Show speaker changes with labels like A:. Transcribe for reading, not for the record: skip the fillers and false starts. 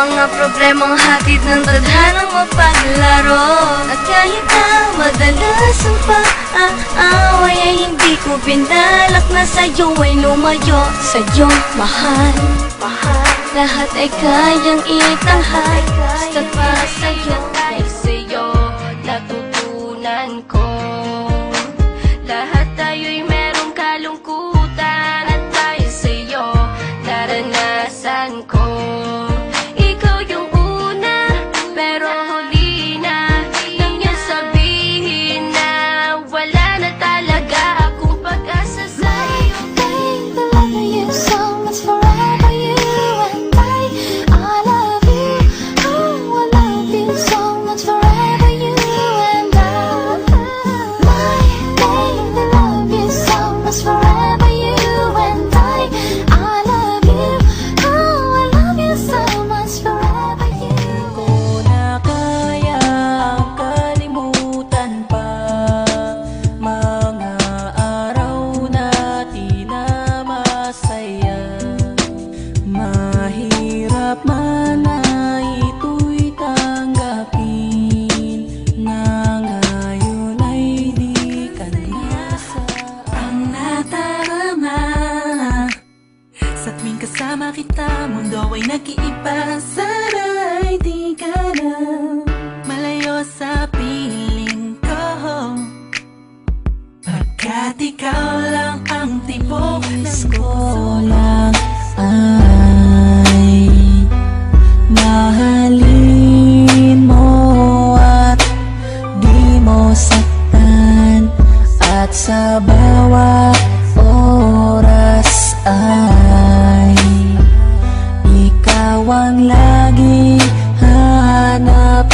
A: Mga problemang hatid ng tadhanang mapaglaro. At kahit na madalas ang pag-aaway ay hindi ko pinalak na sa'yo ay lumayo. Sa'yo, mahal, lahat ay kayang itanghay. Basta't para sa'yo, dahil sa'yo natutunan ko. Lahat tayo'y merong kalungkutan. At dahil sa'yo naranasan ko.
B: Kasama kita, mundo ay nag-iiba. Sana'y di ka na malayo sa piling ko, pagkat ikaw lang ang tibok ng puso lang ay mahalin mo at di mo saktan. At sa bawat oras ay ikaw ang lagi hanap.